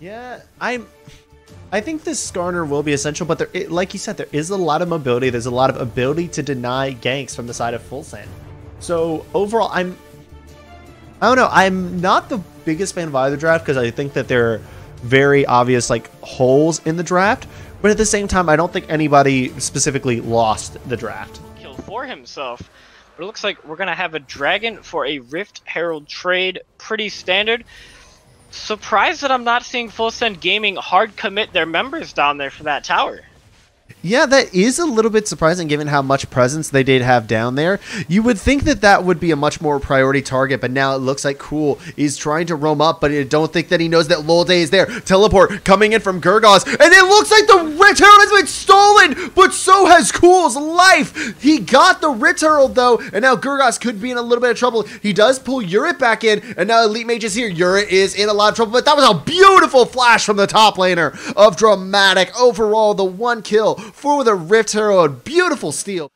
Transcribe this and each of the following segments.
Yeah, I think this Skarner will be essential, but like you said, there is a lot of mobility. There's a lot of ability to deny ganks from the side of Full Send. So overall, I don't know. I'm not the biggest fan of either draft because I think that there are very obvious like holes in the draft. But at the same time, I don't think anybody specifically lost the draft. Kill for himself. But it looks like we're going to have a Dragon for a Rift Herald trade. Pretty standard. Surprised that I'm not seeing Full Send Gaming hard commit their members down there for that tower. Yeah, that is a little bit surprising given how much presence they did have down there. You would think that that would be a much more priority target, but now it looks like Cool is trying to roam up, but I don't think that he knows that Lolday is there. Teleport coming in from Gurgaz, and it looks like the Rit Herald has been stolen, but so has Cool's life. He got the Rit Herald though, and now Gurgaz could be in a little bit of trouble. He does pull Urit back in, and now Elite Mage is here. Urit is in a lot of trouble, but that was a beautiful flash from the top laner of Dramatik. Overall, the one kill for the Rift Herald. Beautiful steal.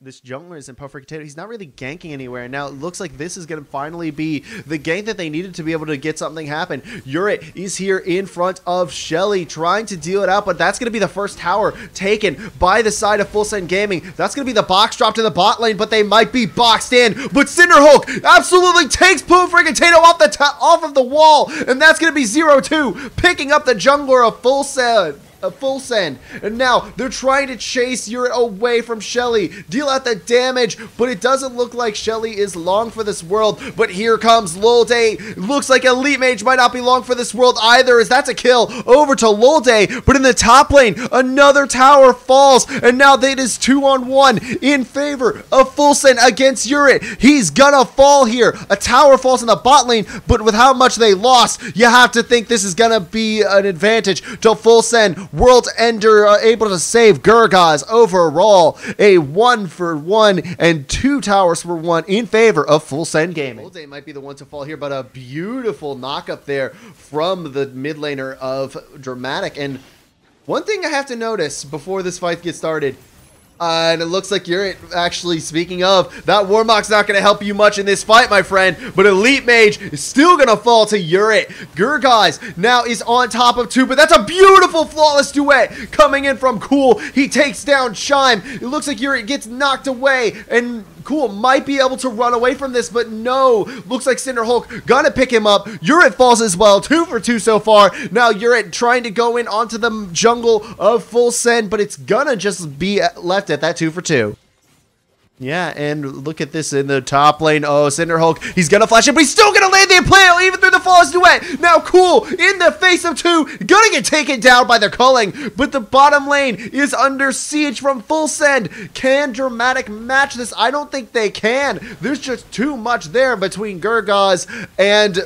This jungler is in Perfect Potato. He's not really ganking anywhere. Now it looks like this is going to finally be the gank that they needed to be able to get something happen. Urit is here in front of Shelly trying to deal it out, but that's going to be the first tower taken by the side of Full Send Gaming. That's going to be the box drop to the bot lane, but they might be boxed in. But Cinderhulk absolutely takes Perfect Potato off of the wall, and that's going to be 0-2, picking up the jungler of Full Send. Full Send, and now they're trying to chase Urit away from Shelly, deal out the damage, but it doesn't look like Shelly is long for this world. But here comes Lolday. Looks like Elite Mage might not be long for this world either, as that's a kill over to Lolday. But in the top lane, another tower falls, and now it is 2-on-1 in favor of Full Send against Urit. He's gonna fall here. A tower falls in the bot lane, but with how much they lost, you have to think this is gonna be an advantage to Full Send. World Ender able to save Gurgaz. Overall, a 1-for-1 and 2 towers for 1 in favor of Full Send Gaming. Lolday might be the one to fall here, but a beautiful knock up there from the mid laner of Dramatik. And one thing I have to notice before this fight gets started, and it looks like Urit, actually, speaking of, that Warmock's not going to help you much in this fight, my friend, but Elite Mage is still going to fall to Urit. Gurgaz now is on top of 2, but that's a beautiful flawless duet coming in from Cool. He takes down Chime. It looks like Urit gets knocked away, and Cool might be able to run away from this, but no. Looks like Cinderhulk gonna pick him up. Urit falls as well. 2 for 2 so far. Now Urit trying to go in onto the jungle of Full Send, but it's gonna just be left at that 2 for 2. Yeah, and look at this in the top lane. Oh, Cinderhulk, he's gonna flash it, but he's still gonna land the impale even through the flawless duet. Now Cool in the face of 2, gonna get taken down by the culling, but the bottom lane is under siege from Full Send. Can Dramatik match this? I don't think they can. There's just too much there between Gurgaz and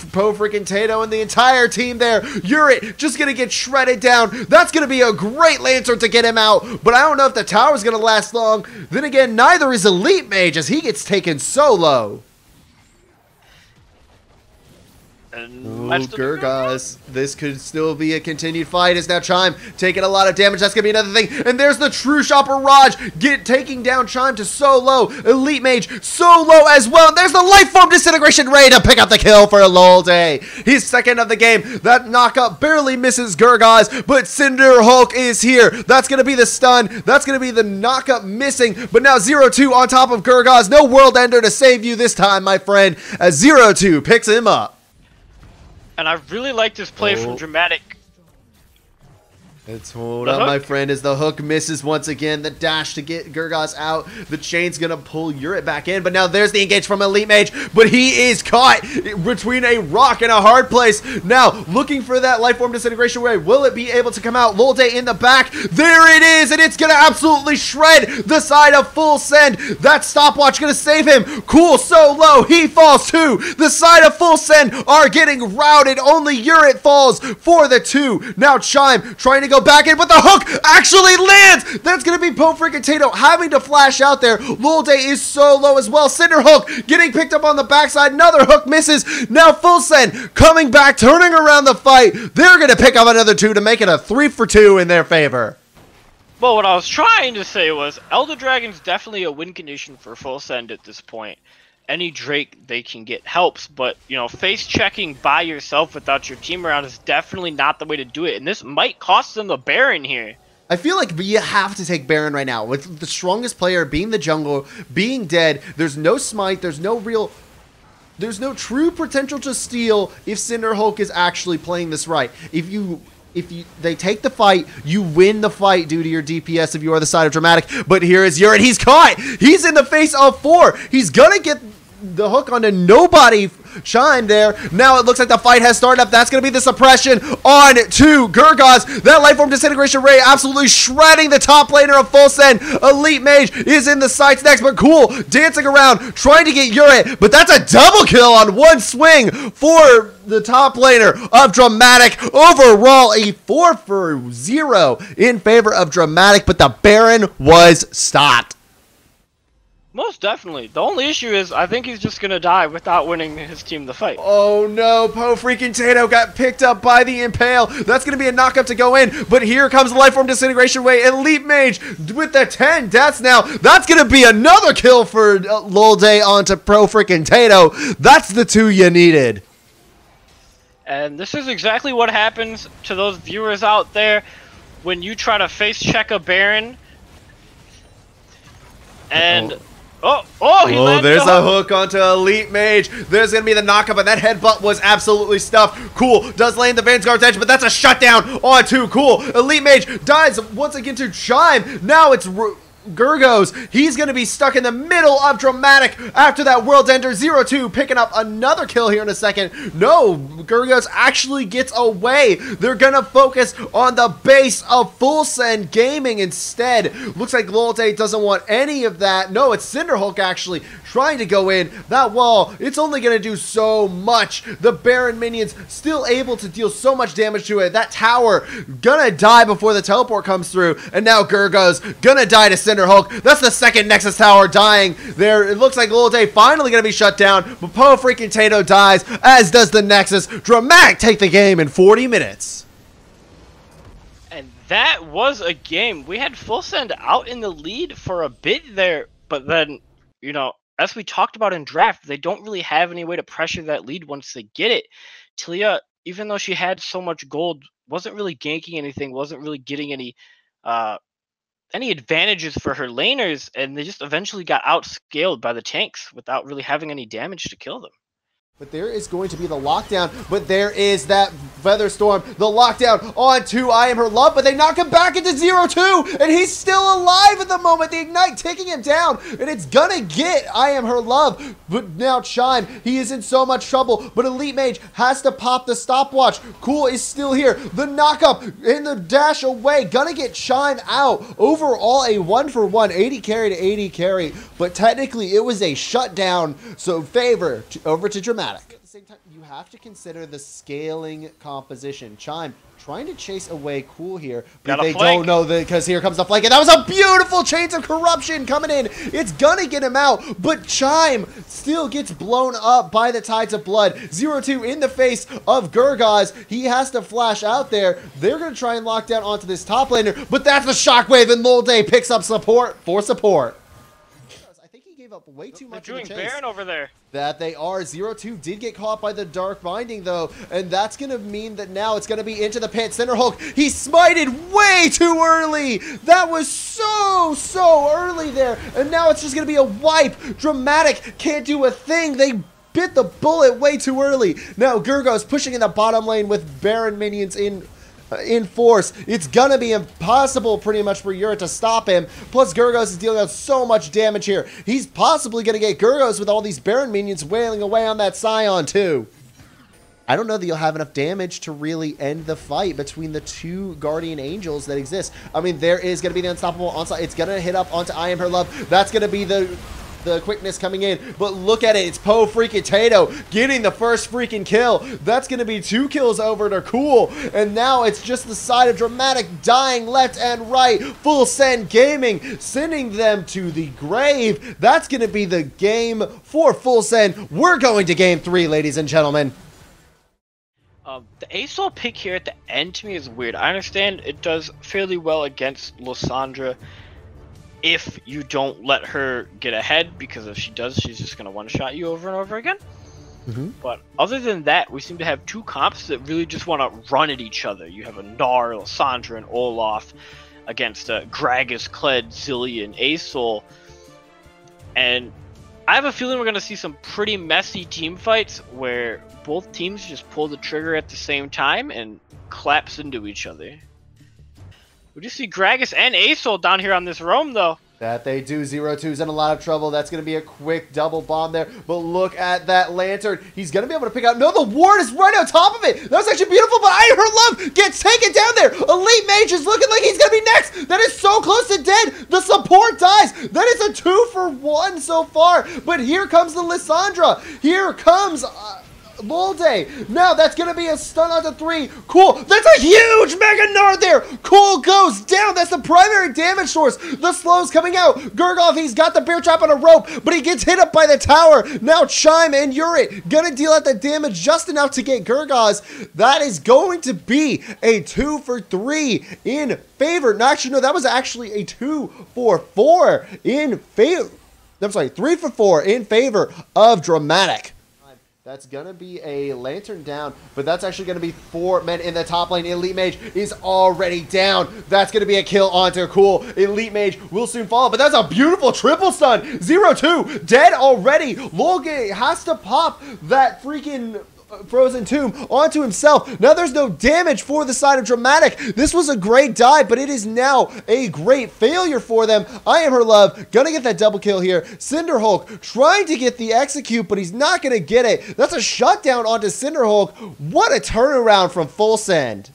freaking Tato and the entire team there. Urit just gonna get shredded down. That's gonna be a great Lancer to get him out, but I don't know if the tower's gonna last long. Then again, neither is Elite Mage as he gets taken solo. Ooh, Gurgaz. This could still be a continued fight. As now Chime taking a lot of damage. That's gonna be another thing. And there's the True Shot Barrage taking down Chime to so low. Elite Mage so low as well. And there's the Life Form Disintegration Ray to pick up the kill for Lolday. He's second of the game. That knockup barely misses Gurgaz, but Cinderhulk is here. That's gonna be the stun. That's gonna be the knockup missing. But now 0-2 on top of Gurgaz. No World Ender to save you this time, my friend, as 0-2 picks him up. And I really like this play from Dramatik. Let's hold up, my friend, as the hook misses once again. The dash to get Gurgaz out. The chain's gonna pull Urit back in, but now there's the engage from Elite Mage, but he is caught between a rock and a hard place. Now, looking for that Life Form Disintegration Ray. Will it be able to come out? Lolday in the back. There it is, and it's gonna absolutely shred the side of Full Send. That stopwatch gonna save him. Cool so low, he falls too. The side of Full Send are getting routed. Only Urit falls for the 2. Now Chime trying to go back in, but the hook actually lands. That's gonna be freaking Tato having to flash out there. Lolday is so low as well. Cinderhulk getting picked up on the backside. Another hook misses. Now Full Send coming back, turning around the fight. They're gonna pick up another 2 to make it a 3 for 2 in their favor. Well, what I was trying to say was Elder Dragon's definitely a win condition for Full Send at this point. any Drake they can get helps, but you know, face checking by yourself without your team around is definitely not the way to do it, and this might cost them the Baron here. I feel like you have to take Baron right now. With the strongest player being the jungle, being dead, there's no smite, there's no true potential to steal if Cinderhulk is actually playing this right. If they take the fight, you win the fight due to your DPS if you are the side of Dramatik. But here is Yurit. He's caught. He's in the face of 4. He's gonna get the hook onto nobody. Chime there. Now it looks like the fight has started up. That's going to be the suppression on to Gurgaz. That Lifeform Disintegration Ray absolutely shredding the top laner of Full Send. Elite Mage is in the sights next, but Cool dancing around, trying to get Yurit, but that's a double kill on one swing for the top laner of Dramatik. Overall, a 4-for-0 in favor of Dramatik, but the Baron was stopped. Most definitely. The only issue is I think he's just going to die without winning his team the fight. Oh no, Po freaking Tato got picked up by the Impale. That's going to be a knockup to go in, but here comes the Lifeform Disintegration Way. Elite Mage with the 10 deaths now. That's going to be another kill for Lolday onto Pro freaking Tato. That's the 2 you needed. And this is exactly what happens to those viewers out there when you try to face check a Baron. And... Oh, there's a hook onto Elite Mage. There's going to be the knockup, and that headbutt was absolutely stuffed. Cool does land the Vanguard's edge, but that's a shutdown onto Cool. Elite Mage dies once again to Chime. Now it's Gurgos. He's going to be stuck in the middle of Dramatik after that World Ender. 0-2 picking up another kill here in a second. No, Gurgos actually gets away. They're going to focus on the base of Full Send Gaming instead. Looks like Lolte doesn't want any of that. No, it's Cinderhulk actually trying to go in. That wall, it's only going to do so much. The Baron minions still able to deal so much damage to it. That tower gonna die before the teleport comes through. And now Gurgos gonna die to Cinderhulk. That's the second Nexus tower dying there. It looks like Lolte finally gonna be shut down, but Po freaking Tato dies, as does the Nexus. Dramatik take the game in 40 minutes. And that was a game. We had Full Send out in the lead for a bit there, but then, you know, as we talked about in draft, they don't really have any way to pressure that lead once they get it. Talia, even though she had so much gold, wasn't really ganking anything, wasn't really getting any advantages for her laners, and they just eventually got outscaled by the tanks without really having any damage to kill them. But there is going to be the lockdown, but there is that Featherstorm, the lockdown onto I Am Her Love, but they knock him back into 0-2, and he's still alive at the moment. The Ignite taking him down, and it's gonna get I Am Her Love, but now Chime, he is in so much trouble, but Elite Mage has to pop the stopwatch. Cool is still here. The knockup in the dash away, gonna get Chime out. Overall, a 1-for-1, 80 carry to 80 carry, but technically it was a shutdown, so favor over to Dramatik. At the same time, you have to consider the scaling composition. Chime trying to chase away Cool here, but they don't know that, because here comes the flank, and that was a beautiful Chains of Corruption coming in. It's gonna get him out, but Chime still gets blown up by the Tides of Blood. 0-2 in the face of Gurgaz. He has to flash out there. They're gonna try and lock down onto this top laner, but that's the shockwave, and Lolday picks up support for support. Up way too much. They're doing Baron over there. That they are. 0-2 did get caught by the Dark Binding though, and that's gonna mean that now it's gonna be into the pit. Cinderhulk, he smited way too early. That was so early there, and now it's just gonna be a wipe. Dramatik can't do a thing. They bit the bullet way too early. Now Gurgos pushing in the bottom lane with Baron minions in force. It's gonna be impossible pretty much for Yurit to stop him. Plus Gurgos is dealing out so much damage here. He's possibly gonna get Gurgos with all these Baron minions wailing away on that Scion too. I don't know that you'll have enough damage to really end the fight between the two Guardian Angels that exist. I mean, there is gonna be the unstoppable onslaught. It's gonna hit up onto I Am Her Love. That's gonna be the quickness coming in, but look at it, it's Po freaking Tato getting the first freaking kill. That's gonna be 2 kills over to Cool, and now it's just the side of Dramatik dying left and right. Full Send Gaming sending them to the grave. That's gonna be the game for Full Send. We're going to game 3, ladies and gentlemen. The ASOL pick here at the end to me is weird. I understand it does fairly well against Lysandra, if you don't let her get ahead, because if she does, she's just going to one-shot you over and over again. But other than that, we seem to have two comps that really just want to run at each other. You have a Gnar, Lissandra, and Olaf against Gragas, Kled, Zilly, and Asol. And I have a feeling we're going to see some pretty messy team fights where both teams just pull the trigger at the same time and collapse into each other. We just see Gragas and Asol down here on this roam, though. That they do. 0-2's in a lot of trouble. That's going to be a quick double bomb there. But look at that lantern. He's going to be able to pick out. No, the ward is right on top of it. That was actually beautiful, but I Her Love gets taken down there. Elite Mage is looking like he's going to be next. That is so close to dead. The support dies. That is a 2-for-1 so far. But here comes the Lissandra. Here comes... Lolde. Now that's going to be a stun onto 3. Cool. That's a huge Mega Gnar there. Cool goes down. That's the primary damage source. The slow's coming out. Gurgov, he's got the bear trap on a rope, but he gets hit up by the tower. Now Chime and Urit going to deal out the damage just enough to get Gurgaz. That is going to be a 2-for-3 in favor. No, actually, no, that was actually a 2-for-4 in favor. I'm sorry, 3-for-4 in favor of Dramatik. That's going to be a lantern down, but that's actually going to be 4 men in the top lane. Elite Mage is already down. That's going to be a kill onto Cool. Elite Mage will soon fall, but that's a beautiful triple stun. 0-2, dead already. Lolge has to pop that freaking... Frozen Tomb onto himself. Now there's no damage for the side of Dramatik. This was a great dive, but it is now a great failure for them. I Am Her Love gonna get that double kill here. Cinderhulk trying to get the execute, but he's not gonna get it. That's a shutdown onto Cinderhulk. What a turnaround from Full Send.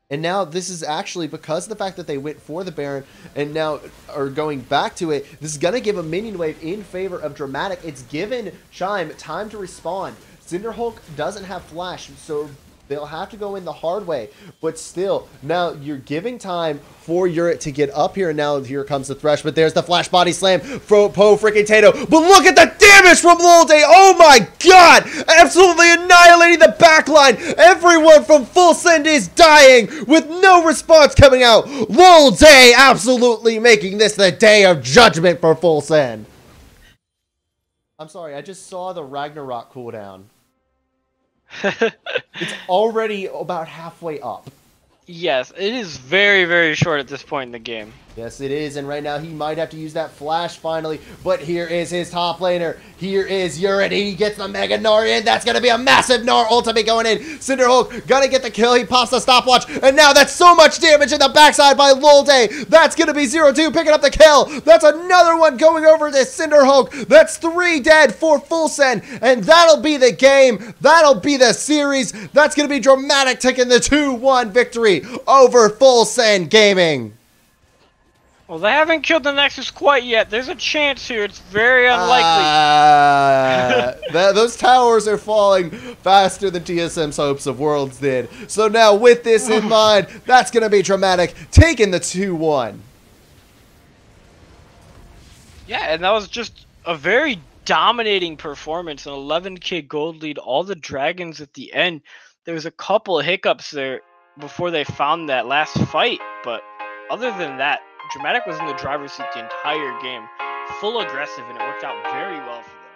And now this is actually, because of the fact that they went for the Baron and now are going back to it, this is going to give a minion wave in favor of Dramatik. It's given Chime time to respond. Cinderhulk doesn't have flash, so they'll have to go in the hard way. But still, now you're giving time for Urit to get up here, and now here comes the Thresh, but there's the flash body slam from Po freaking Tato. But look at the damage from Lolde. Oh my god! Absolutely annihilating the backline. Everyone from Full Send is dying with no response coming out. Lolde absolutely making this the day of judgment for Full Send. I'm sorry, I just saw the Ragnarok cooldown. It's already about halfway up. Yes, it is very, very short at this point in the game. Yes, it is, and right now he might have to use that flash finally, but here is his top laner. Here is Urit. He gets the Mega Gnar in. That's going to be a massive Gnar ultimate going in. Cinderhulk gonna get the kill. He pops the stopwatch, and now that's so much damage in the backside by Lolde. That's going to be 0-2 picking up the kill. That's another one going over to Cinderhulk. That's 3 dead for Full Send, and that'll be the game. That'll be the series. That's going to be Dramatik taking the 2-1 victory over Full Send Gaming. Well, they haven't killed the Nexus quite yet. There's a chance here. It's very unlikely. Those towers are falling faster than TSM's Hopes of Worlds did. So now, with this in mind, that's going to be Dramatik taking the 2-1. Yeah, and that was just a very dominating performance. An 11k gold lead, all the dragons at the end. There was a couple of hiccups there before they found that last fight, but other than that, Dramatik was in the driver's seat the entire game, full aggressive, and it worked out very well for them.